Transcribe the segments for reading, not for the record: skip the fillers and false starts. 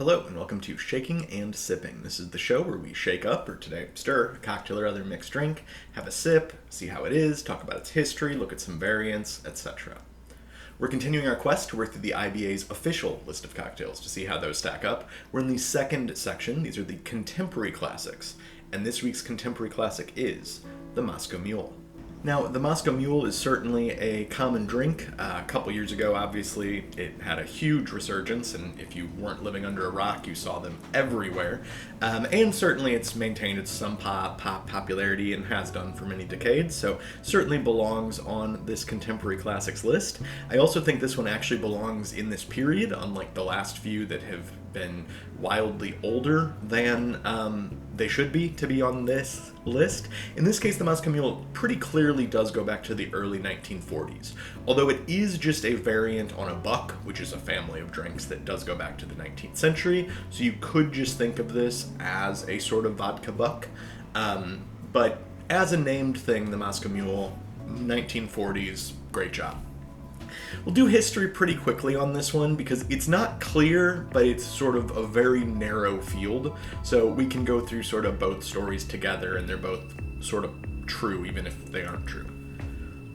Hello and welcome to Shaking and Sipping. This is the show where we shake up, or today stir, a cocktail or other mixed drink, have a sip, see how it is, talk about its history, look at some variants, etc. We're continuing our quest to work through the IBA's official list of cocktails to see how those stack up. We're in the second section. These are the contemporary classics, and this week's contemporary classic is the Moscow Mule. Now, the Moscow Mule is certainly a common drink. A couple years ago, obviously, it had a huge resurgence, and if you weren't living under a rock, you saw them everywhere. And certainly it's maintained its some popularity and has done for many decades, so certainly belongs on this contemporary classics list. I also think this one actually belongs in this period, unlike the last few that have been wildly older than they should be to be on this list. In this case, the Moscow Mule pretty clearly does go back to the early 1940s, although it is just a variant on a buck, which is a family of drinks that does go back to the 19th century, so you could just think of this as a sort of vodka buck. But as a named thing, the Moscow Mule, 1940s, great job. We'll do history pretty quickly on this one because it's not clear, but it's sort of a very narrow field. So we can go through sort of both stories together, and they're both sort of true, even if they aren't true.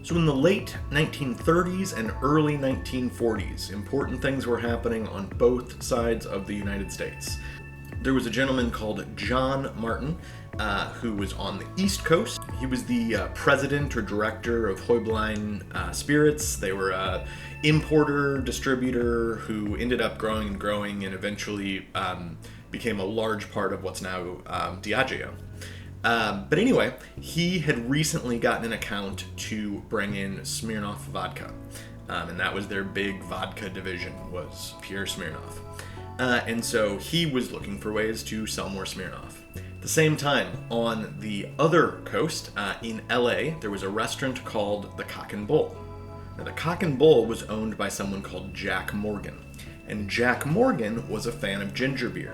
So in the late 1930s and early 1940s, important things were happening on both sides of the United States. There was a gentleman called John Martin, who was on the East Coast. He was the president or director of Hoiblein Spirits. They were an importer, distributor who ended up growing and eventually became a large part of what's now Diageo. But anyway, he had recently gotten an account to bring in Smirnoff vodka. And that was their big vodka division, was pure Smirnoff. And so he was looking for ways to sell more Smirnoff. At the same time, on the other coast, in LA, there was a restaurant called the Cock and Bull. Now, the Cock and Bull was owned by someone called Jack Morgan. And Jack Morgan was a fan of ginger beer.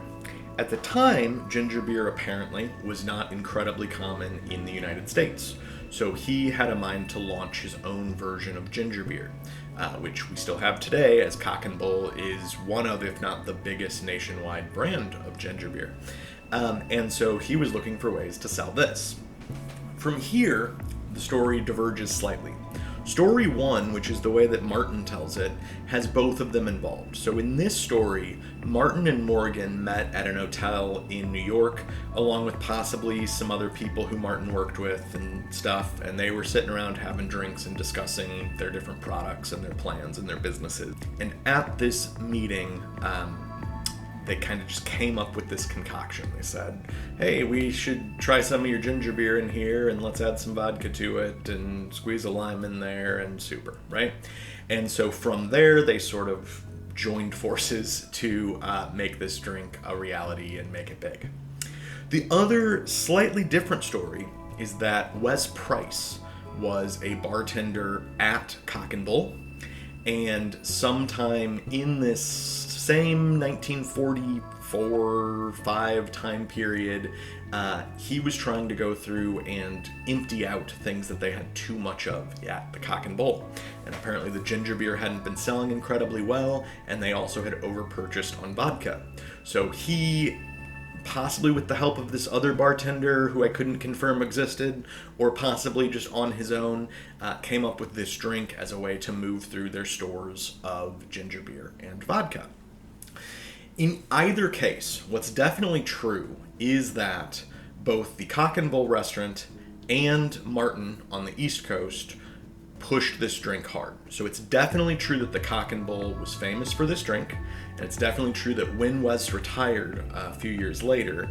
At the time, ginger beer apparently was not incredibly common in the United States. So he had a mind to launch his own version of ginger beer, which we still have today, as Cock and Bull is one of, if not the biggest nationwide brand of ginger beer. And so he was looking for ways to sell this. From here, the story diverges slightly. Story one, which is the way that Martin tells it, has both of them involved. So in this story, Martin and Morgan met at an hotel in New York, along with possibly some other people who Martin worked with and stuff, and they were sitting around having drinks and discussing their different products and their plans and their businesses. And at this meeting, they kind of just came up with this concoction. They said, hey, we should try some of your ginger beer in here, and let's add some vodka to it, and squeeze a lime in there, and super, right? And so from there, they sort of joined forces to make this drink a reality and make it big. The other slightly different story is that Wes Price was a bartender at Cock and Bull, and sometime in this same 1944-5 time period, he was trying to go through and empty out things that they had too much of at the Cock and Bull. And apparently the ginger beer hadn't been selling incredibly well, and they also had overpurchased on vodka. So he, possibly with the help of this other bartender who I couldn't confirm existed, or possibly just on his own, came up with this drink as a way to move through their stores of ginger beer and vodka. In either case, what's definitely true is that both the Cock and Bull restaurant and Martin on the East Coast pushed this drink hard. So it's definitely true that the Cock and Bull was famous for this drink, and it's definitely true that when Wes retired a few years later,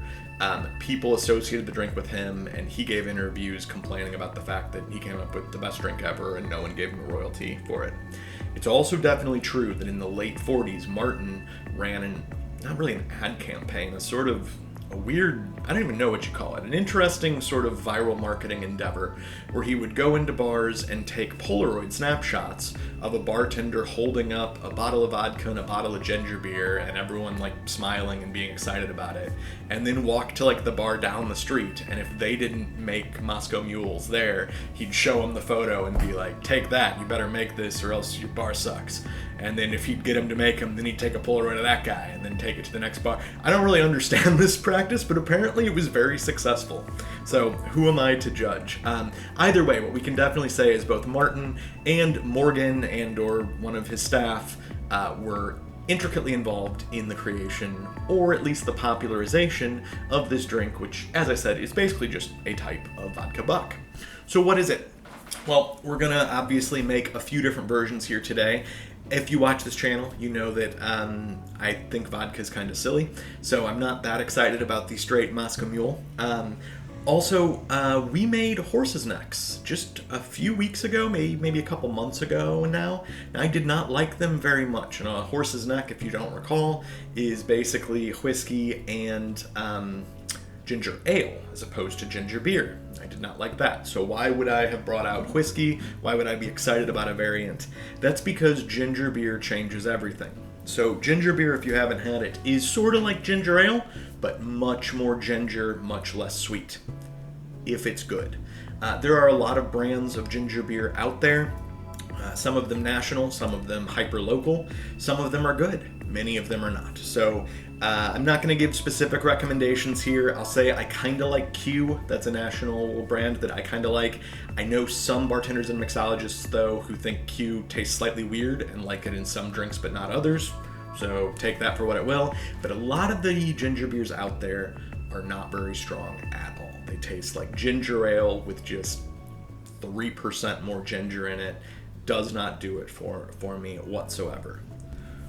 people associated the drink with him, and he gave interviews complaining about the fact that he came up with the best drink ever and no one gave him a royalty for it. It's also definitely true that in the late 40s, Martin ran not really an ad campaign, a sort of a weird, I don't even know what you call it, an interesting sort of viral marketing endeavor where he would go into bars and take Polaroid snapshots of a bartender holding up a bottle of vodka and a bottle of ginger beer and everyone like smiling and being excited about it, and then walk to like the bar down the street, and if they didn't make Moscow Mules there, he'd show them the photo and be like, take that, you better make this or else your bar sucks. and then if he'd get him to make them, then he'd take a Polaroid of that guy and then take it to the next bar. I don't really understand this practice, but apparently it was very successful. So who am I to judge? Either way, what we can definitely say is both Martin and Morgan and or one of his staff were intricately involved in the creation, or at least the popularization of this drink, which, as I said, is basically just a type of vodka buck. So what is it? Well, we're gonna obviously make a few different versions here today. If you watch this channel, you know that I think vodka is kind of silly, so I'm not that excited about the straight Moscow Mule. Also, we made horses' necks just a few weeks ago, maybe a couple months ago now. I did not like them very much. And a horse's neck, if you don't recall, is basically whiskey and ginger ale as opposed to ginger beer. I did not like that. So why would I have brought out whiskey? Why would I be excited about a variant? That's because ginger beer changes everything. So ginger beer, if you haven't had it, is sort of like ginger ale, but much more ginger, much less sweet, if it's good. There are a lot of brands of ginger beer out there. Some of them national, some of them hyper-local. Some of them are good, many of them are not. So I'm not going to give specific recommendations here. I'll say I kind of like Q. That's a national brand that I kind of like. I know some bartenders and mixologists, though, who think Q tastes slightly weird and like it in some drinks but not others. So take that for what it will. But a lot of the ginger beers out there are not very strong at all. They taste like ginger ale with just 3% more ginger in it. Does not do it for me whatsoever.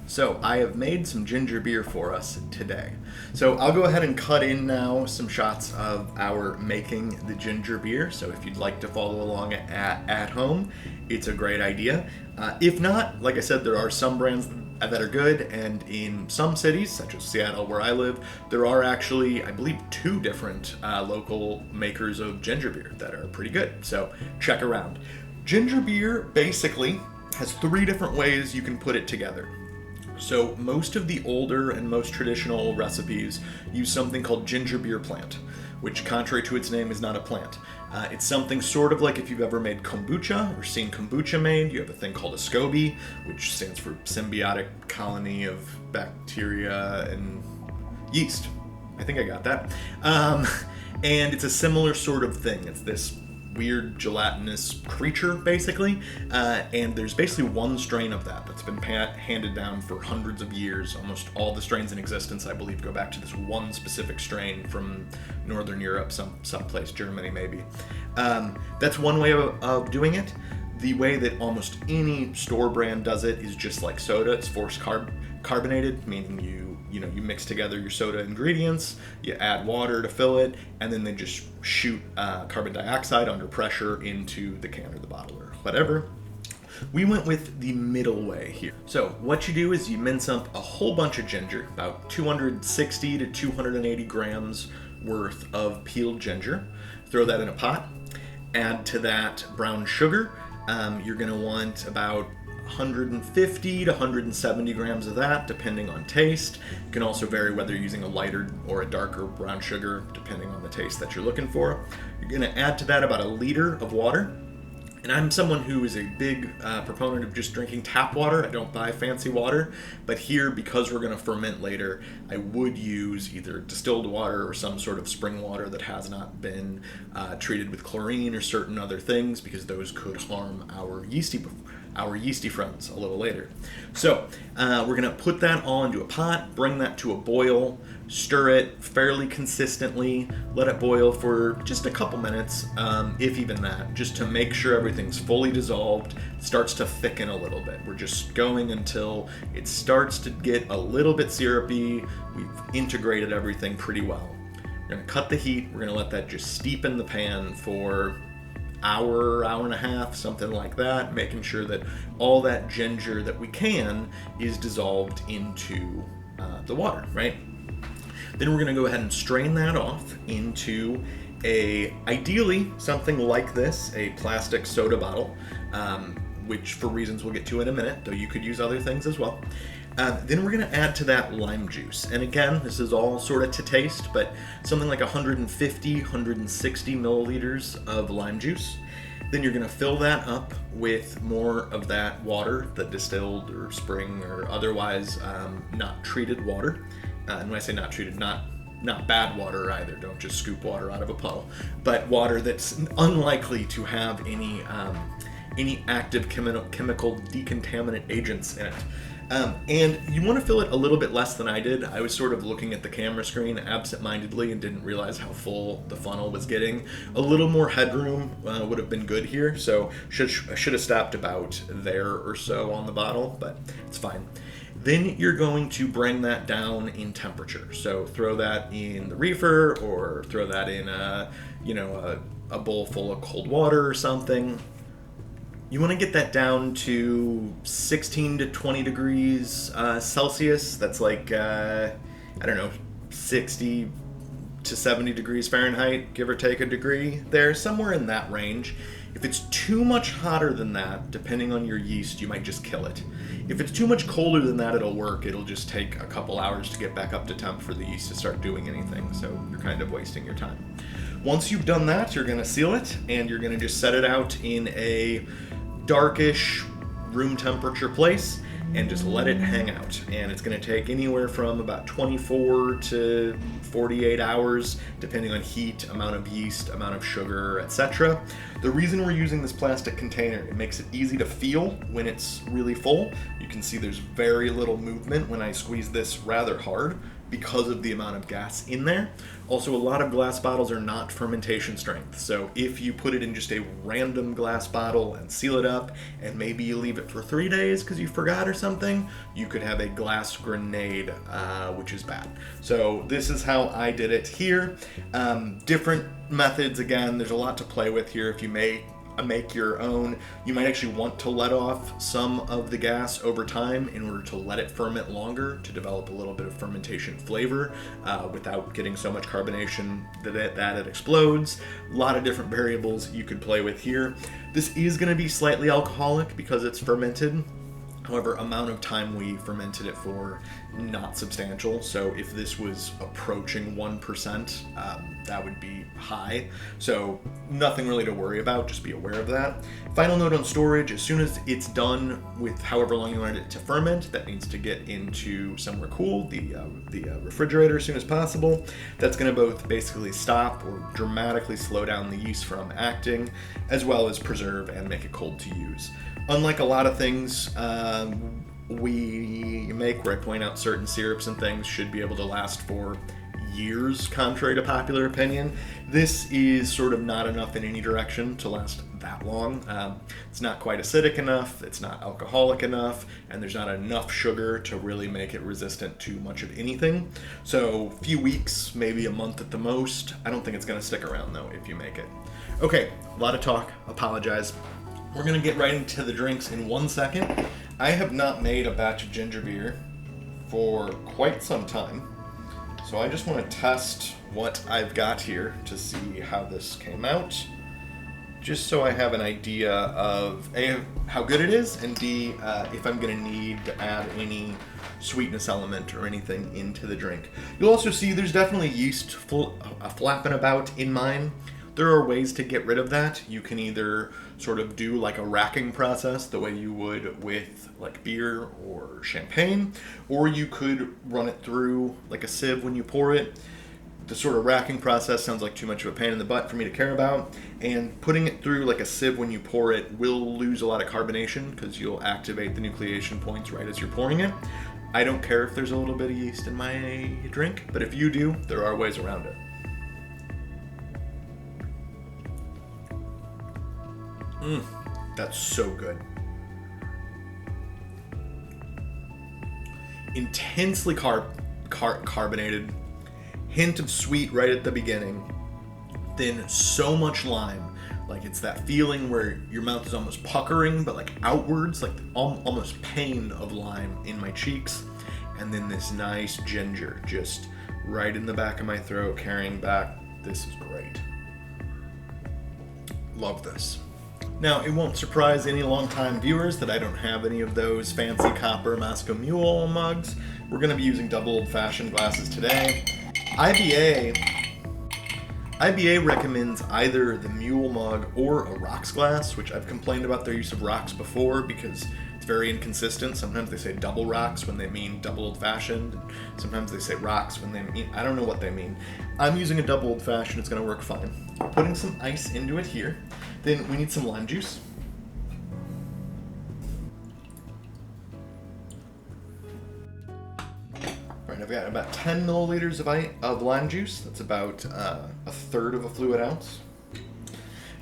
So I have made some ginger beer for us today. So I'll go ahead and cut in now some shots of our making the ginger beer. So if you'd like to follow along at home, it's a great idea. If not, like I said, there are some brands that are good, and in some cities, such as Seattle where I live, there are actually, I believe, 2 different local makers of ginger beer that are pretty good. So check around. Ginger beer basically has 3 different ways you can put it together. So most of the older and most traditional recipes use something called ginger beer plant, which, contrary to its name, is not a plant. It's something sort of like if you've ever made kombucha or seen kombucha made. You have a thing called a SCOBY, which stands for symbiotic colony of bacteria and yeast. I think I got that. And it's a similar sort of thing. It's this weird gelatinous creature, basically, and there's basically one strain of that's been handed down for hundreds of years. Almost all the strains in existence, I believe, go back to this one specific strain from Northern Europe, someplace, Germany maybe. That's one way of doing it. The way that almost any store brand does it is just like soda. It's forced carbonated, meaning you mix together your soda ingredients, you add water to fill it, and then they just shoot carbon dioxide under pressure into the can or the bottle or whatever. We went with the middle way here. So what you do is you mince up a whole bunch of ginger, about 260 to 280 grams worth of peeled ginger. Throw that in a pot. Add to that brown sugar. You're going to want about 150 to 170 grams of that, depending on taste. It can also vary whether you're using a lighter or a darker brown sugar, depending on the taste that you're looking for. You're going to add to that about 1 liter of water. And I'm someone who is a big proponent of just drinking tap water. I don't buy fancy water. But here, because we're going to ferment later, I would use either distilled water or some sort of spring water that has not been treated with chlorine or certain other things, because those could harm our yeasty friends a little later. So we're going to put that all into a pot, bring that to a boil, stir it fairly consistently, let it boil for just a couple minutes, if even that, just to make sure everything's fully dissolved, starts to thicken a little bit. We're just going until it starts to get a little bit syrupy. We've integrated everything pretty well. We're going to cut the heat. We're going to let that just steep in the pan for hour and a half, something like that, making sure that all that ginger that we can is dissolved into the water, right? Then we're going to go ahead and strain that off into ideally something like this, a plastic soda bottle, which for reasons we'll get to in a minute, though you could use other things as well. Then we're going to add to that lime juice. And again, this is all sort of to taste, but something like 150, 160 milliliters of lime juice. Then you're going to fill that up with more of that water, the distilled or spring or otherwise not treated water. And when I say not treated, not bad water either. Don't just scoop water out of a puddle, but water that's unlikely to have any active chemical decontaminant agents in it. And you want to fill it a little bit less than I did. I was sort of looking at the camera screen absent-mindedly and didn't realize how full the funnel was getting. A little more headroom would have been good here, so I should have stopped about there or so on the bottle, but it's fine. Then you're going to bring that down in temperature. So throw that in the reefer or throw that in a bowl full of cold water or something. You want to get that down to 16 to 20 degrees Celsius. That's like, 60 to 70 degrees Fahrenheit, give or take a degree there, somewhere in that range. If it's too much hotter than that, depending on your yeast, you might just kill it. If it's too much colder than that, it'll work. It'll just take a couple hours to get back up to temp for the yeast to start doing anything, so you're kind of wasting your time. Once you've done that, you're going to seal it, and you're going to just set it out in a darkish room temperature place and just let it hang out. And it's going to take anywhere from about 24 to 48 hours, depending on heat, amount of yeast, amount of sugar, etc. The reason we're using this plastic container, it makes it easy to feel when it's really full. You can see there's very little movement when I squeeze this rather hard because of the amount of gas in there. Also, a lot of glass bottles are not fermentation strength, so if you put it in just a random glass bottle and seal it up, and maybe you leave it for 3 days because you forgot or something, you could have a glass grenade, which is bad. So this is how I did it here. Different methods, again, there's a lot to play with here. If you make your own, you might actually want to let off some of the gas over time in order to let it ferment longer to develop a little bit of fermentation flavor without getting so much carbonation that it explodes. A lot of different variables you could play with here. This is going to be slightly alcoholic because it's fermented. However, amount of time we fermented it for, not substantial. So if this was approaching 1%, that would be high. So nothing really to worry about, just be aware of that. Final note on storage, as soon as it's done with however long you want it to ferment, that needs to get into somewhere cool, the refrigerator as soon as possible. That's gonna both basically stop or dramatically slow down the yeast from acting, as well as preserve and make it cold to use. Unlike a lot of things we make, where I point out certain syrups and things should be able to last for years, contrary to popular opinion, this is sort of not enough in any direction to last that long. It's not quite acidic enough, it's not alcoholic enough, and there's not enough sugar to really make it resistant to much of anything. So a few weeks, maybe a month at the most. I don't think it's going to stick around though if you make it. Okay, a lot of talk, apologize. We're going to get right into the drinks in 1 second. I have not made a batch of ginger beer for quite some time, so I just want to test what I've got here to see how this came out, just so I have an idea of A, how good it is, and B, if I'm going to need to add any sweetness element or anything into the drink. You'll also see there's definitely yeast flapping about in mine. There are ways to get rid of that. You can either sort of do like a racking process the way you would with like beer or champagne, or you could run it through like a sieve when you pour it. The sort of racking process sounds like too much of a pain in the butt for me to care about, and putting it through like a sieve when you pour it will lose a lot of carbonation because you'll activate the nucleation points right as you're pouring it. I don't care if there's a little bit of yeast in my drink, but if you do, there are ways around it. That's so good. Intensely carbonated, hint of sweet right at the beginning, then so much lime. Like it's that feeling where your mouth is almost puckering, but like outwards, like almost pain of lime in my cheeks. And then this nice ginger just right in the back of my throat, carrying back. This is great. Love this. Now, it won't surprise any longtime viewers that I don't have any of those fancy copper Mule mugs. We're going to be using double old-fashioned glasses today. IBA recommends either the Mule mug or a rocks glass, which I've complained about their use of rocks before because it's very inconsistent. Sometimes they say double rocks when they mean double old-fashioned. Sometimes they say rocks when they mean, I don't know what they mean. I'm using a double old-fashioned, it's gonna work fine. Putting some ice into it here. Then we need some lime juice. All right, I've got about 10 milliliters of lime juice. That's about a third of a fluid ounce.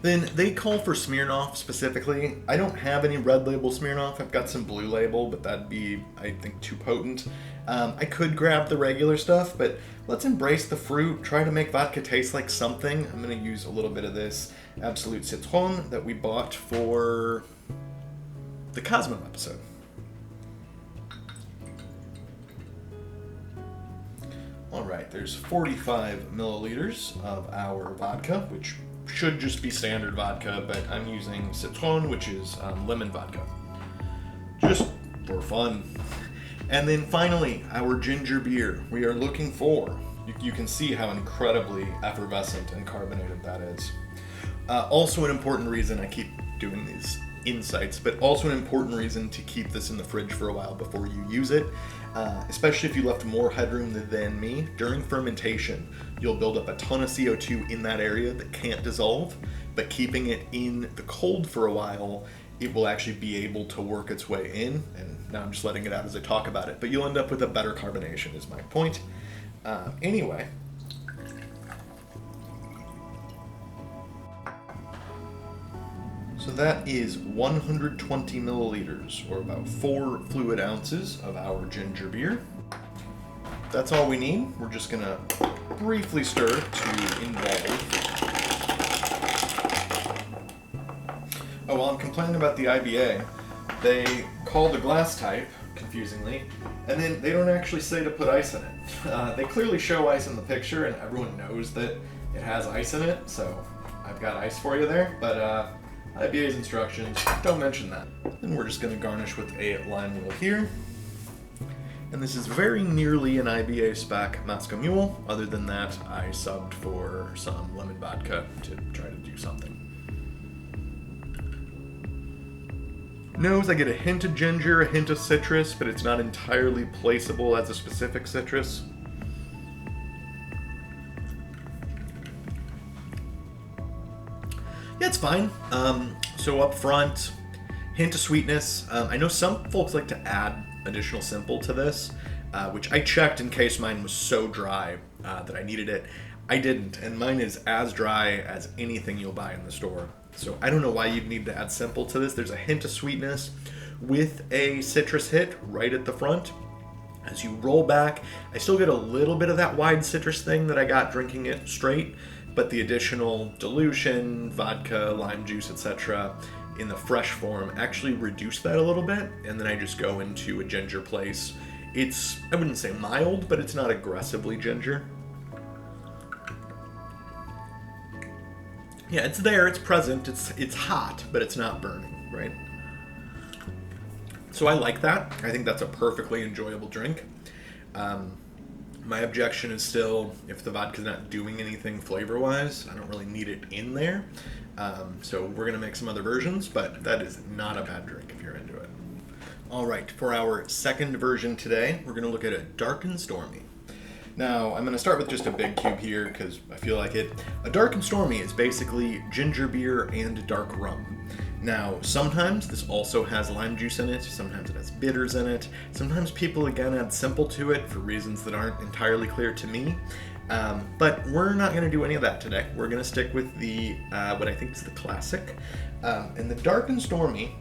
Then they call for Smirnoff specifically. I don't have any red label Smirnoff. I've got some blue label, but that'd be, I think, too potent. I could grab the regular stuff, but let's embrace the fruit. Try to make vodka taste like something. I'm gonna use a little bit of this Absolute Citron that we bought for the Cosmo episode. All right, there's 45 milliliters of our vodka, which should just be standard vodka, but I'm using Citron, which is lemon vodka, just for fun. And then finally, our ginger beer. We are looking for, you can see how incredibly effervescent and carbonated that is. Also an important reason I keep doing these insights, but also an important reason to keep this in the fridge for a while before you use it, especially if you left more headroom than me. During fermentation, you'll build up a ton of CO2 in that area that can't dissolve, but keeping it in the cold for a while, it will actually be able to work its way in, and now I'm just letting it out as I talk about it, but you'll end up with a better carbonation is my point. Anyway, so that is 120 milliliters, or about 4 fluid ounces of our ginger beer. That's all we need. We're just gonna briefly stir to involve. Oh, while I'm complaining about the IBA, they call the glass type, confusingly, and then they don't actually say to put ice in it. They clearly show ice in the picture, and everyone knows that it has ice in it, so I've got ice for you there, but IBA's instructions don't mention that. And we're just going to garnish with a lime wheel here. And this is very nearly an IBA spec Mule. Other than that, I subbed for some lemon vodka to try to do something. Nose, I get a hint of ginger, a hint of citrus, but it's not entirely placeable as a specific citrus. Yeah, it's fine. So up front, hint of sweetness. I know some folks like to add additional simple to this, which I checked in case mine was so dry that I needed it. I didn't, and mine is as dry as anything you'll buy in the store. So I don't know why you'd need to add simple to this. There's a hint of sweetness with a citrus hit right at the front. As you roll back, I still get a little bit of that wide citrus thing that I got drinking it straight, but the additional dilution, vodka, lime juice, etc. in the fresh form actually reduce that a little bit, and then I just go into a ginger place. It's, I wouldn't say mild, but it's not aggressively ginger. Yeah, it's there, it's present, it's hot, but it's not burning, right? So I like that. I think that's a perfectly enjoyable drink. My objection is still, if the vodka's not doing anything flavor-wise, I don't really need it in there. So we're going to make some other versions, but that is not a bad drink if you're into it. All right, for our second version today, we're going to look at a Dark and Stormy. Now, I'm going to start with just a big cube here because I feel like it. A Dark and Stormy is basically ginger beer and dark rum. Now, sometimes this also has lime juice in it, sometimes it has bitters in it, sometimes people again add simple to it for reasons that aren't entirely clear to me. But we're not going to do any of that today. We're going to stick with the what I think is the classic. And the Dark and Stormy,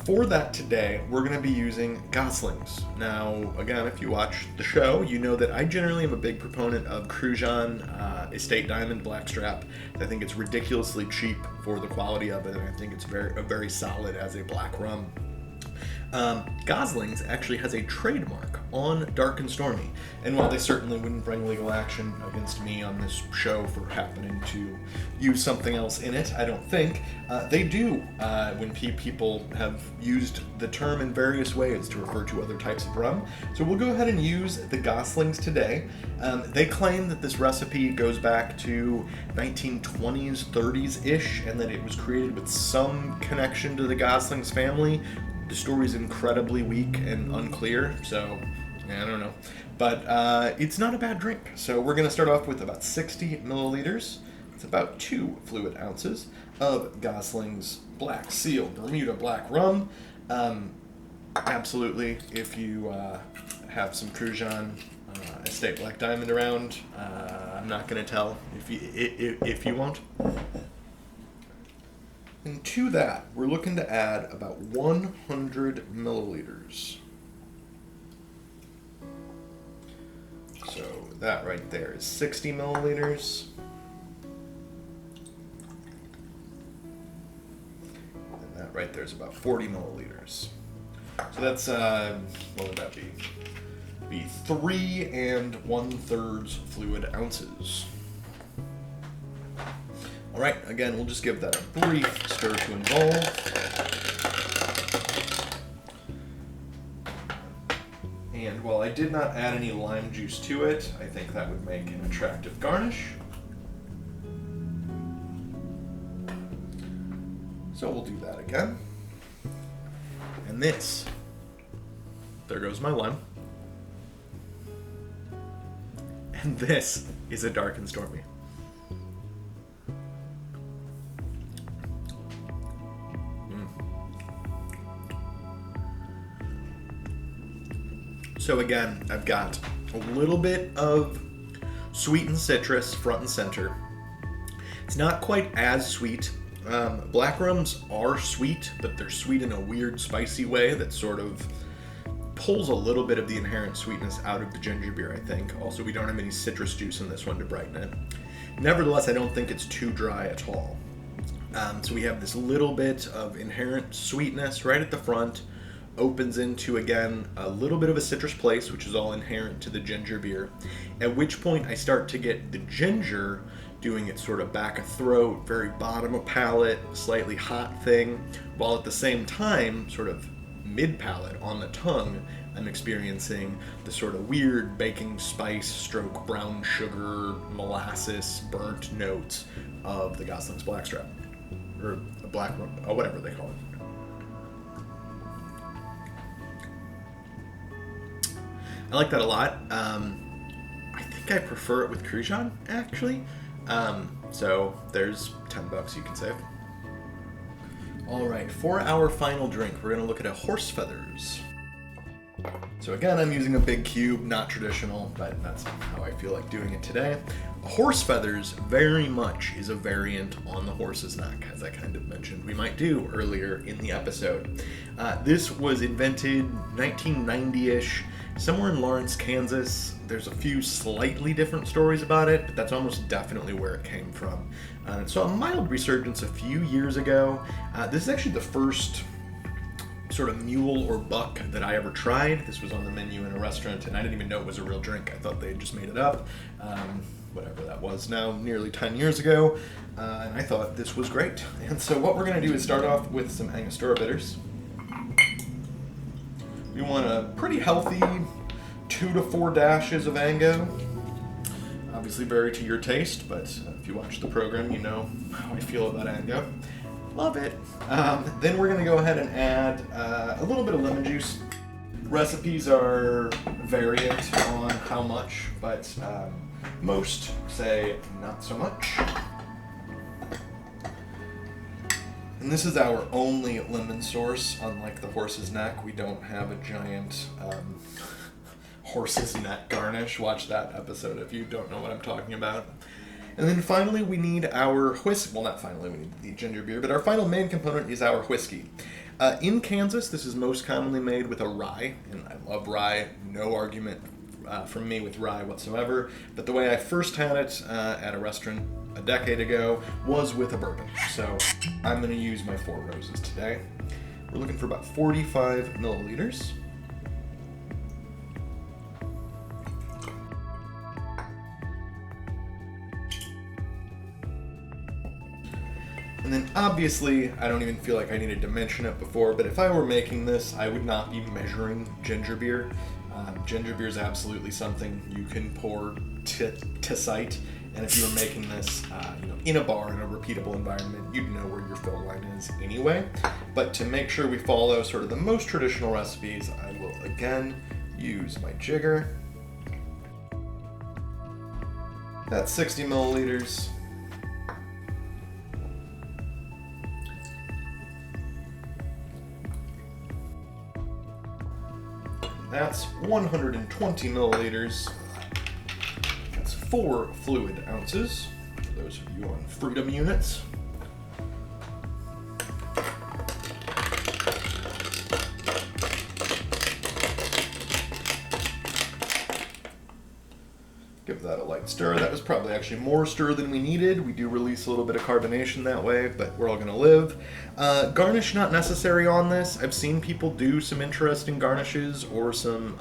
for that today, we're going to be using Goslings. Now, again, if you watch the show, you know that I generally am a big proponent of Crujan Estate Diamond Blackstrap. I think it's ridiculously cheap for the quality of it, and I think it's very solid as a black rum. Gosling's actually has a trademark on Dark and Stormy, and while they certainly wouldn't bring legal action against me on this show for happening to use something else in it, I don't think, they do when people have used the term in various ways to refer to other types of rum. So we'll go ahead and use the Goslings today. They claim that this recipe goes back to 1920s, 30s-ish, and that it was created with some connection to the Goslings family. The story's incredibly weak and unclear, so I don't know. But it's not a bad drink. So we're going to start off with about 60 milliliters. It's about 2 fluid ounces of Gosling's Black Seal Bermuda Black Rum. Absolutely, if you have some Crujan Estate Black Diamond around, I'm not going to tell if you won't. And to that, we're looking to add about 100 milliliters. So that right there is 60 milliliters. And that right there is about 40 milliliters. So that's, what would that be? Be 3 1/3 fluid ounces. All right, again, we'll just give that a brief stir to involve. And while I did not add any lime juice to it, I think that would make an attractive garnish. So we'll do that again. And this, there goes my lime. And this is a Dark and Stormy. So again, I've got a little bit of sweetened citrus front and center. It's not quite as sweet. Black rums are sweet, but they're sweet in a weird, spicy way that sort of pulls a little bit of the inherent sweetness out of the ginger beer, I think. Also, we don't have any citrus juice in this one to brighten it. Nevertheless, I don't think it's too dry at all. So we have this little bit of inherent sweetness right at the front, opens into, again, a little bit of a citrus place, which is all inherent to the ginger beer, at which point I start to get the ginger doing its sort of back of throat, very bottom of palate, slightly hot thing, while at the same time, sort of mid-palate on the tongue, I'm experiencing the sort of weird baking spice stroke brown sugar, molasses, burnt notes of the Gosling's Blackstrap, or Black Rum, or whatever they call it. I like that a lot. I think I prefer it with Crujan, actually. So there's $10 you can save. All right, for our final drink, we're gonna look at a horse feathers. So again, I'm using a big cube, not traditional, but that's how I feel like doing it today. A horse feathers very much is a variant on the horse's neck, as I kind of mentioned we might do earlier in the episode. This was invented 1990-ish, somewhere in Lawrence, Kansas. There's a few slightly different stories about it, but that's almost definitely where it came from. So a mild resurgence a few years ago. This is actually the first sort of mule or buck that I ever tried. This was on the menu in a restaurant, and I didn't even know it was a real drink. I thought they had just made it up. Whatever that was now, nearly 10 years ago. And I thought this was great. And so what we're going to do is start off with some Angostura bitters. We want a pretty healthy 2 to 4 dashes of Ango. Obviously vary to your taste, but if you watch the program, you know how I feel about Ango. Love it. Then we're going to go ahead and add a little bit of lemon juice. Recipes are variant on how much, but most say not so much. And this is our only lemon source. Unlike the horse's neck, we don't have a giant horse's neck garnish. Watch that episode if you don't know what I'm talking about. And then finally, we need our whiskey. Well, not finally, we need the ginger beer, but our final main component is our whiskey. In Kansas, this is most commonly made with a rye, and I love rye. No argument from me with rye whatsoever. But the way I first had it at a restaurant a decade ago was with a bourbon. So I'm going to use my Four Roses today. We're looking for about 45 milliliters. And then obviously, I don't even feel like I needed to mention it before, but if I were making this, I would not be measuring ginger beer. Ginger beer is absolutely something you can pour to sight. And if you were making this in a bar, in a repeatable environment, you'd know where your fill line is anyway. But to make sure we follow sort of the most traditional recipes, I will again use my jigger. That's 60 milliliters. That's 120 milliliters. That's 4 fluid ounces, for those of you on freedom units. Give that a light stir. That was probably actually more stir than we needed. We do release a little bit of carbonation that way, but we're all gonna live. Garnish not necessary on this. I've seen people do some interesting garnishes or some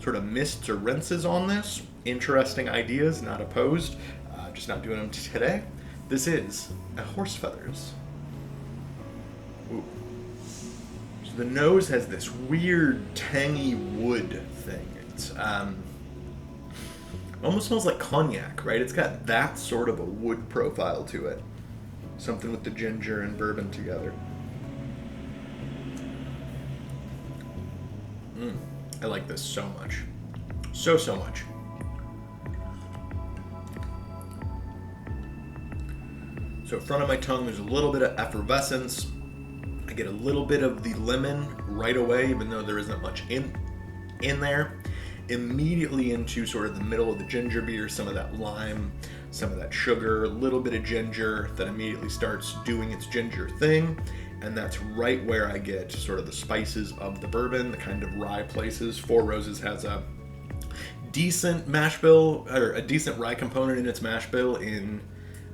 sort of mists or rinses on this. Interesting ideas, not opposed. Just not doing them today. This is a horse feathers. Ooh. So the nose has this weird tangy wood thing. It's almost smells like cognac, right? It's got that sort of a wood profile to it. Something with the ginger and bourbon together. I like this so much. So much. So in front of my tongue, there's a little bit of effervescence. I get a little bit of the lemon right away, even though there isn't much in there. Immediately into sort of the middle of the ginger beer, some of that lime, some of that sugar, a little bit of ginger that immediately starts doing its ginger thing. And that's right where I get sort of the spices of the bourbon, the kind of rye places. Four Roses has a decent mash bill, or a decent rye component in its mash bill in,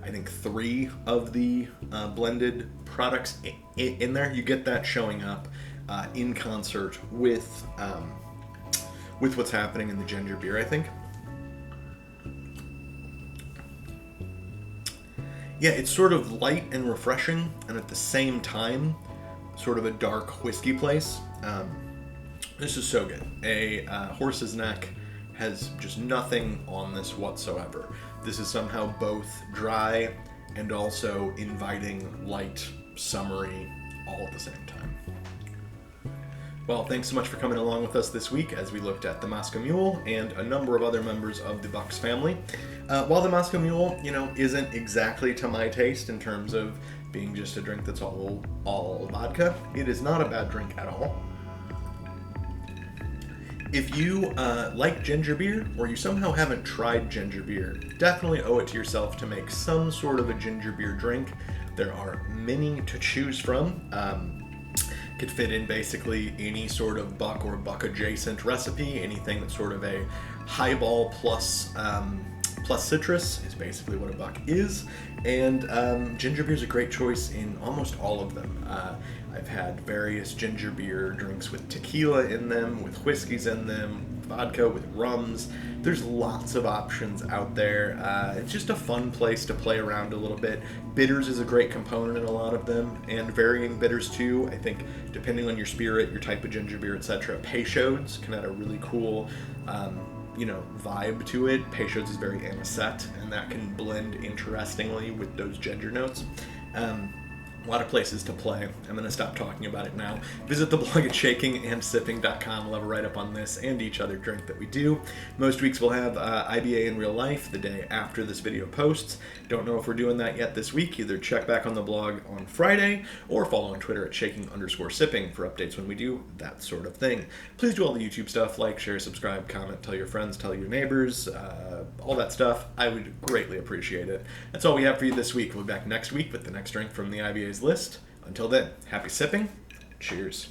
I think, 3 of the blended products in there. You get that showing up in concert with what's happening in the ginger beer, I think. Yeah, it's sort of light and refreshing, and at the same time, sort of a dark whiskey place. This is so good. A horse's neck has just nothing on this whatsoever. This is somehow both dry and also inviting, light, summery, all at the same time. Well, thanks so much for coming along with us this week as we looked at the Moscow Mule and a number of other members of the Bucks family. While the Moscow Mule, isn't exactly to my taste in terms of being just a drink that's all vodka, it is not a bad drink at all. If you like ginger beer, or you somehow haven't tried ginger beer, definitely owe it to yourself to make some sort of a ginger beer drink. There are many to choose from. Could fit in basically any sort of buck or buck adjacent recipe. Anything that's sort of a highball plus citrus is basically what a buck is. And ginger beer is a great choice in almost all of them. I've had various ginger beer drinks with tequila in them, with whiskeys in them, vodka, with rums. There's lots of options out there. It's just a fun place to play around a little bit. Bitters is a great component in a lot of them, and varying bitters too. I think depending on your spirit, your type of ginger beer, etc. Peychaud's can add a really cool vibe to it. Peychaud's is very anisette, and that can blend interestingly with those ginger notes. A lot of places to play. I'm going to stop talking about it now. Visit the blog at shakingandssipping.com. We'll have a write-up on this and each other drink that we do. Most weeks we'll have IBA in real life the day after this video posts. Don't know if we're doing that yet this week. Either check back on the blog on Friday or follow on Twitter at shaking_sipping for updates when we do that sort of thing. Please do all the YouTube stuff, like, share, subscribe, comment, tell your friends, tell your neighbors, all that stuff. I would greatly appreciate it. That's all we have for you this week. We'll be back next week with the next drink from the IBA's list. Until then, happy sipping. Cheers.